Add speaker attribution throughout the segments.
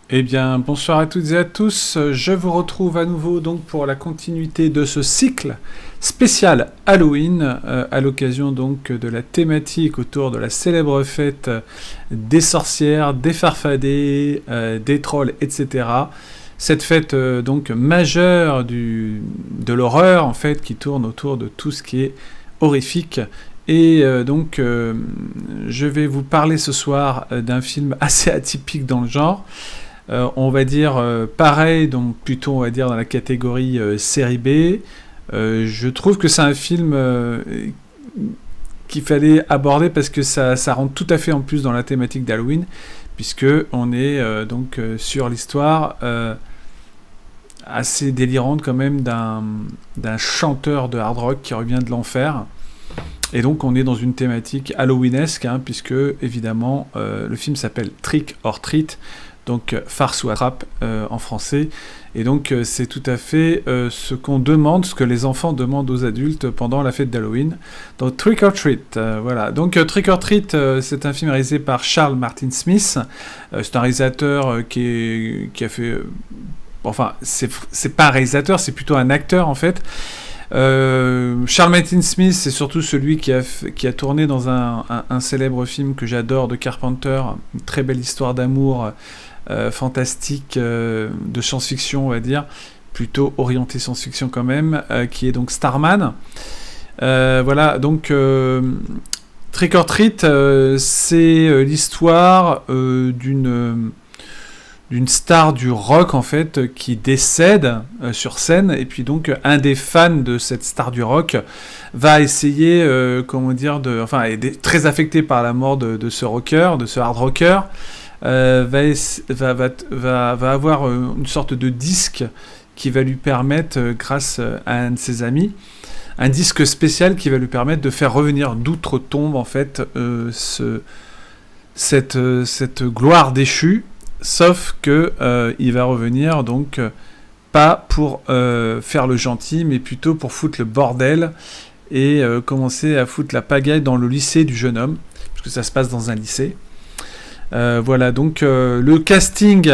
Speaker 1: Eh bien, bonsoir à toutes et à tous. Je vous retrouve à nouveau donc pour la continuité de ce cycle spécial Halloween, à l'occasion donc de la thématique autour de la célèbre fête des sorcières, des farfadets, des trolls, etc. Cette fête donc majeure de l'horreur en fait qui tourne autour de tout ce qui est horrifique. Et je vais vous parler ce soir d'un film assez atypique dans le genre. On va dire pareil, donc plutôt on va dire dans la catégorie série B. Je trouve que c'est un film qu'il fallait aborder parce que ça rentre tout à fait en plus dans la thématique d'Halloween, puisque on est sur l'histoire assez délirante quand même d'un chanteur de hard rock qui revient de l'enfer. Et donc on est dans une thématique halloweenesque, puisque évidemment le film s'appelle Trick or Treat, donc farce ou attrape en français. Et donc c'est tout à fait ce qu'on demande, ce que les enfants demandent aux adultes pendant la fête d'Halloween. Donc Trick or Treat, voilà. Donc Trick or Treat, c'est un film réalisé par Charles Martin Smith. C'est un réalisateur qui a fait... enfin, c'est pas un réalisateur, c'est plutôt un acteur en fait. Charles Martin Smith, c'est surtout celui qui a tourné dans un célèbre film que j'adore de Carpenter, une très belle histoire d'amour fantastique, de science-fiction on va dire, plutôt orienté science-fiction quand même, qui est donc Starman. Voilà, donc Trick or Treat, c'est l'histoire d'une star du rock en fait qui décède sur scène, et puis donc un des fans de cette star du rock va essayer est très affecté par la mort de ce rocker, de ce hard rocker, va avoir une sorte de disque qui va lui permettre, grâce à un de ses amis, un disque spécial qui va lui permettre de faire revenir d'outre-tombe en fait cette gloire déchue. Sauf que il va revenir donc pas pour faire le gentil, mais plutôt pour foutre le bordel et commencer à foutre la pagaille dans le lycée du jeune homme, parce que ça se passe dans un lycée. Voilà, donc le casting,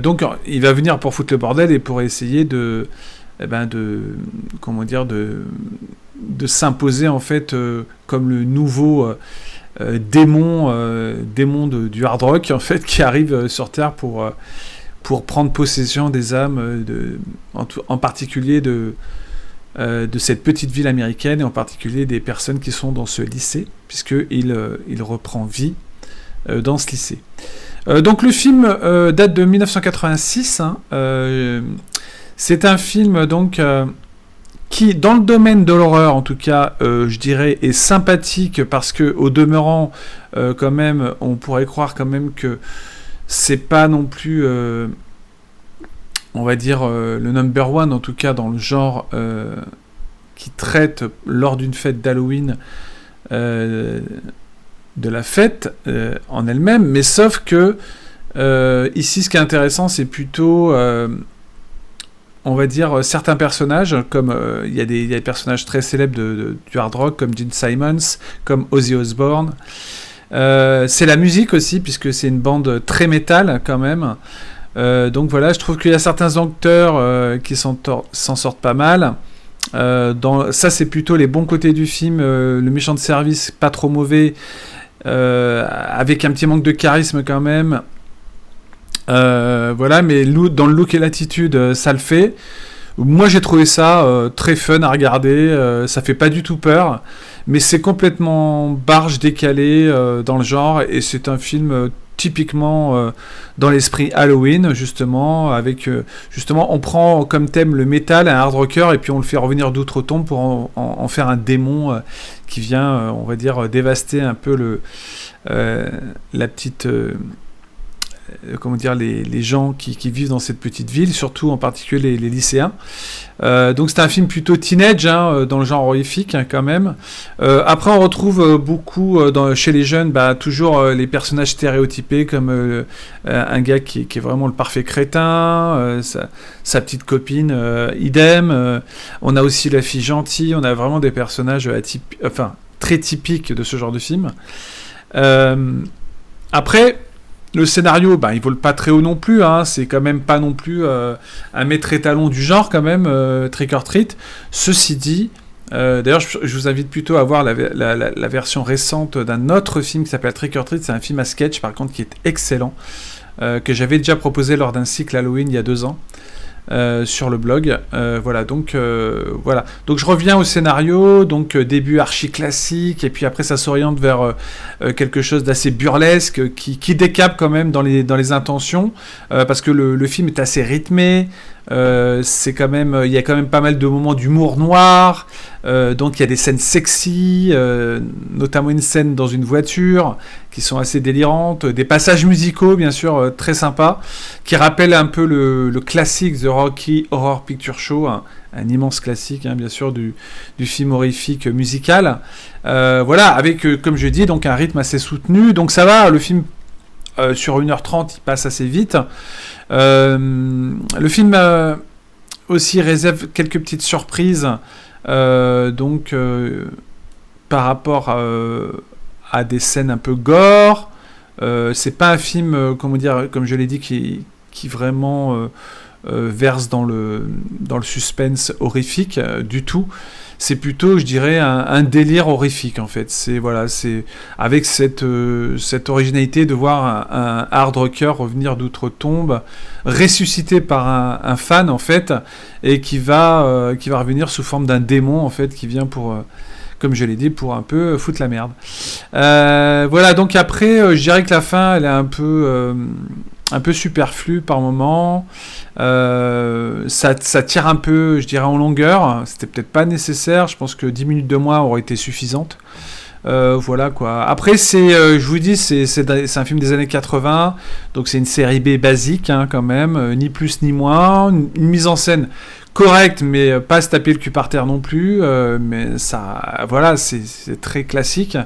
Speaker 1: donc il va venir pour foutre le bordel et pour essayer de s'imposer en fait comme le nouveau démon du hard rock en fait, qui arrive sur Terre pour prendre possession des âmes en particulier de cette petite ville américaine, et en particulier des personnes qui sont dans ce lycée, puisqu'il reprend vie dans ce lycée. Donc le film date de 1986, c'est un film donc qui, dans le domaine de l'horreur en tout cas, je dirais, est sympathique, parce que au demeurant, quand même, on pourrait croire quand même que c'est pas non plus, on va dire, le number one en tout cas dans le genre qui traite lors d'une fête d'Halloween de la fête en elle-même, mais sauf que ici ce qui est intéressant, c'est plutôt on va dire certains personnages, comme il y a des personnages très célèbres du hard rock, comme Gene Simmons, comme Ozzy Osbourne. C'est la musique aussi, puisque c'est une bande très métal quand même. Donc voilà, je trouve qu'il y a certains acteurs qui s'en sortent pas mal. Ça, c'est plutôt les bons côtés du film. Le méchant de service, pas trop mauvais, avec un petit manque de charisme quand même. Voilà, mais dans le look et l'attitude, ça le fait. Moi j'ai trouvé ça très fun à regarder, ça fait pas du tout peur, mais c'est complètement barge, décalé dans le genre, et c'est un film typiquement dans l'esprit Halloween, justement, avec justement on prend comme thème le métal, un hard rocker, et puis on le fait revenir d'outre-tombe pour en faire un démon qui vient, on va dire, dévaster un peu la petite... les gens qui vivent dans cette petite ville, surtout en particulier les lycéens. Donc c'est un film plutôt teenage, dans le genre horrifique quand même. Après on retrouve beaucoup chez les jeunes, toujours les personnages stéréotypés, comme un gars qui est vraiment le parfait crétin, sa petite copine, idem. On a aussi la fille gentille, on a vraiment des personnages très typiques de ce genre de film. Après, Le scénario, il vole pas très haut non plus, hein, c'est quand même pas non plus un maître étalon du genre quand même, Trick or Treat. Ceci dit, d'ailleurs je vous invite plutôt à voir la version récente d'un autre film qui s'appelle Trick or Treat, c'est un film à sketch par contre qui est excellent, que j'avais déjà proposé lors d'un cycle Halloween il y a 2 ans. Sur le blog, voilà. Donc je reviens au scénario, donc début archi classique, et puis après ça s'oriente vers quelque chose d'assez burlesque, qui décape quand même dans les intentions, parce que le film est assez rythmé. C'est quand même, il y a quand même pas mal de moments d'humour noir, donc il y a des scènes sexy, notamment une scène dans une voiture qui sont assez délirantes, des passages musicaux bien sûr très sympas, qui rappellent un peu le classique The Rocky Horror Picture Show, un immense classique bien sûr du film horrifique musical, voilà, avec comme je dis donc un rythme assez soutenu, donc ça va, le film sur 1h30 il passe assez vite. Le film aussi réserve quelques petites surprises, par rapport à des scènes un peu gore. C'est pas un film, comme je l'ai dit, qui vraiment verse dans le suspense horrifique du tout. C'est plutôt, je dirais, un délire horrifique en fait. C'est avec cette originalité de voir un hard rocker revenir d'outre-tombe, ressuscité par un fan en fait, et qui va revenir sous forme d'un démon en fait, qui vient pour, comme je l'ai dit, pour un peu foutre la merde. Voilà, donc après, je dirais que la fin, elle est un peu superflue par moment. Ça tire un peu, je dirais, en longueur. C'était peut-être pas nécessaire. Je pense que 10 minutes de moins auraient été suffisantes. Voilà quoi. Après, je vous dis, c'est un film des années 80, donc c'est une série B basique quand même, ni plus ni moins. Une mise en scène correcte, mais pas se taper le cul par terre non plus. Mais ça, voilà, c'est très classique.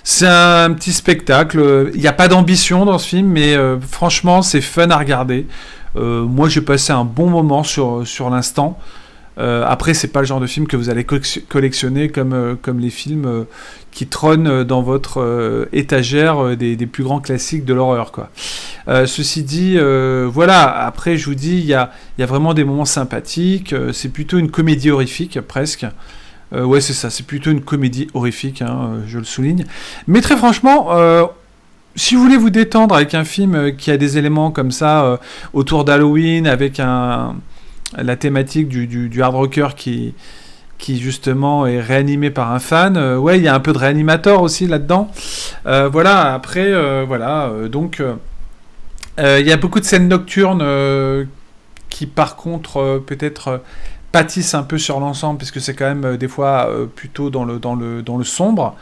Speaker 1: C'est un petit spectacle. Il n'y a pas d'ambition dans ce film, mais franchement, c'est fun à regarder. Moi, j'ai passé un bon moment sur l'instant. Après, c'est pas le genre de film que vous allez collectionner comme les films qui trônent dans votre étagère des plus grands classiques de l'horreur, quoi. Ceci dit, voilà. Après, je vous dis, il y a vraiment des moments sympathiques. C'est plutôt une comédie horrifique, presque. Ouais, c'est ça, c'est plutôt une comédie horrifique, je le souligne. Mais très franchement, si vous voulez vous détendre avec un film qui a des éléments comme ça, autour d'Halloween, avec la thématique du hard rocker qui justement est réanimé par un fan, ouais, il y a un peu de réanimateur aussi là-dedans. Voilà, après, donc, il y a beaucoup de scènes nocturnes qui, par contre, peut-être... pâtissent un peu sur l'ensemble, puisque c'est quand même des fois plutôt dans le sombre.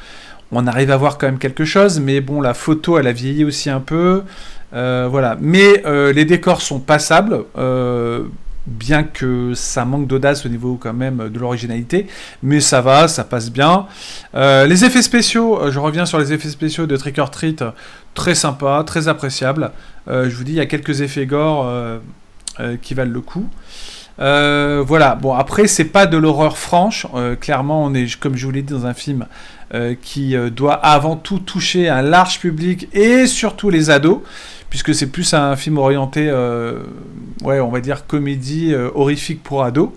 Speaker 1: On arrive à voir quand même quelque chose, mais bon, la photo, elle a vieilli aussi un peu. Voilà. Mais les décors sont passables, bien que ça manque d'audace au niveau quand même de l'originalité. Mais ça va, ça passe bien. Les effets spéciaux, je reviens sur les effets spéciaux de Trick or Treat, très sympa, très appréciable. Je vous dis, il y a quelques effets gore qui valent le coup. Voilà, bon, après c'est pas de l'horreur franche, clairement on est, comme je vous l'ai dit, dans un film qui doit avant tout toucher un large public et surtout les ados, puisque c'est plus un film orienté, ouais, on va dire comédie horrifique pour ados.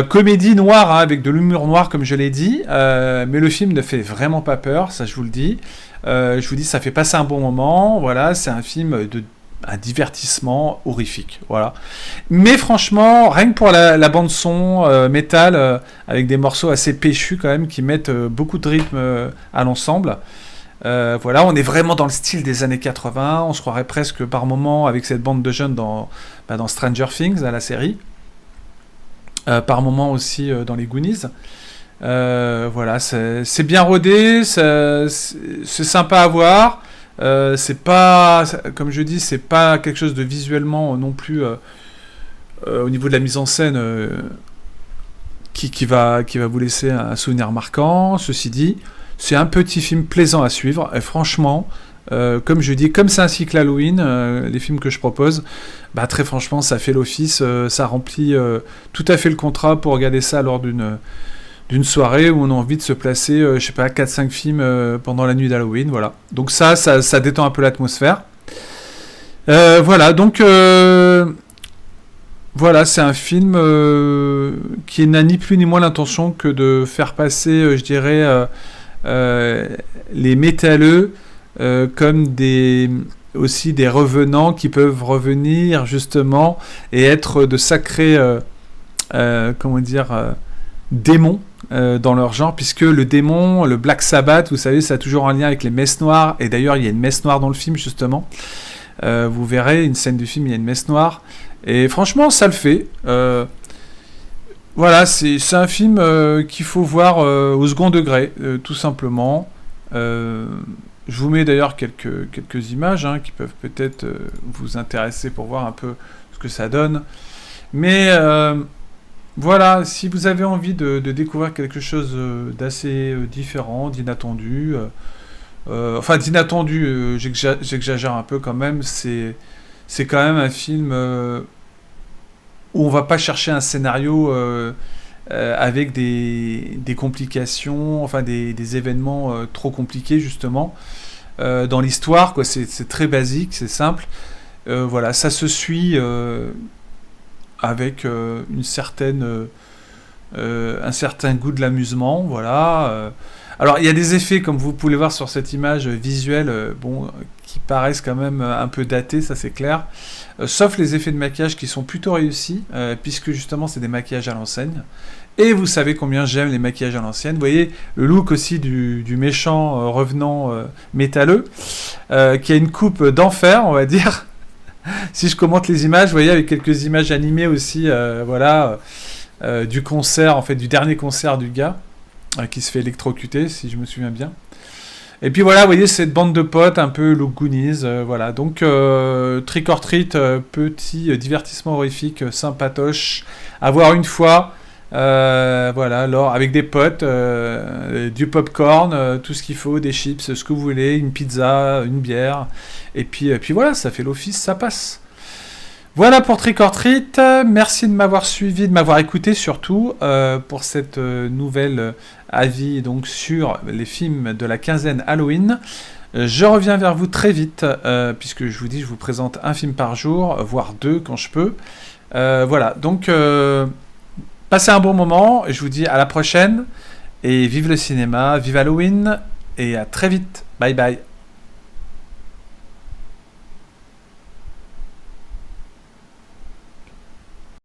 Speaker 1: Comédie noire, avec de l'humour noir comme je l'ai dit, mais le film ne fait vraiment pas peur, ça je vous le dis. Je vous dis, ça fait passer un bon moment, voilà, c'est un film un divertissement horrifique, voilà. Mais franchement, rien que pour la bande son métal, avec des morceaux assez péchus quand même, qui mettent beaucoup de rythme à l'ensemble. Voilà, on est vraiment dans le style des années 80, on se croirait presque par moment avec cette bande de jeunes dans Stranger Things, à la série. Par moment aussi dans les Goonies. Voilà, c'est bien rodé, c'est sympa à voir. C'est pas, comme je dis, c'est pas quelque chose de visuellement non plus au niveau de la mise en scène qui va vous laisser un souvenir marquant. Ceci dit, c'est un petit film plaisant à suivre. Et franchement, comme je dis, comme c'est un cycle Halloween, les films que je propose, bah très franchement, ça fait l'office, ça remplit tout à fait le contrat pour regarder ça lors d'une soirée où on a envie de se placer, je sais pas, 4-5 films pendant la nuit d'Halloween, voilà. Donc ça détend un peu l'atmosphère. Voilà, donc voilà, c'est un film qui n'a ni plus ni moins l'intention que de faire passer, je dirais, euh, les métalleux comme aussi des revenants qui peuvent revenir justement et être de sacrés, comment dire, démons dans leur genre, puisque le démon, le Black Sabbath, vous savez, ça a toujours un lien avec les messes noires, et d'ailleurs il y a une messe noire dans le film justement. Vous verrez, une scène du film, il y a une messe noire. Et franchement, ça le fait. Voilà, c'est un film qu'il faut voir au second degré, tout simplement. Je vous mets d'ailleurs quelques images hein, qui peuvent peut-être vous intéresser pour voir un peu ce que ça donne. Mais voilà, si vous avez envie de découvrir quelque chose d'assez différent, d'inattendu, enfin d'inattendu, j'exagère un peu quand même, c'est quand même un film où on va pas chercher un scénario avec des complications, enfin des événements trop compliqués justement dans l'histoire, quoi. C'est très basique, c'est simple. Voilà, ça se suit avec un certain goût de l'amusement, voilà. Alors il y a des effets, comme vous pouvez le voir sur cette image visuelle, bon, qui paraissent quand même un peu datés, ça c'est clair. Sauf les effets de maquillage qui sont plutôt réussis, puisque justement c'est des maquillages à l'enseigne. Et vous savez combien j'aime les maquillages à l'ancienne. Vous voyez le look aussi du méchant revenant métalleux, qui a une coupe d'enfer, on va dire. Si je commente les images, vous voyez, avec quelques images animées aussi, voilà, du concert, en fait, du dernier concert du gars, qui se fait électrocuter, si je me souviens bien. Et puis voilà, vous voyez, cette bande de potes, un peu look Goonies, voilà. Donc, Trick or Treat, petit divertissement horrifique, sympatoche, à voir une fois, voilà, alors, avec des potes, du popcorn, tout ce qu'il faut, des chips, ce que vous voulez, une pizza, une bière, et puis voilà, ça fait l'office, ça passe. Voilà pour Trick or Treat. Merci de m'avoir suivi, de m'avoir écouté surtout pour cette nouvelle avis donc sur les films de la quinzaine Halloween. Je reviens vers vous très vite puisque je vous dis je vous présente un film par jour, voire deux quand je peux. Voilà, donc passez un bon moment. Je vous dis à la prochaine et vive le cinéma, vive Halloween et à très vite. Bye bye.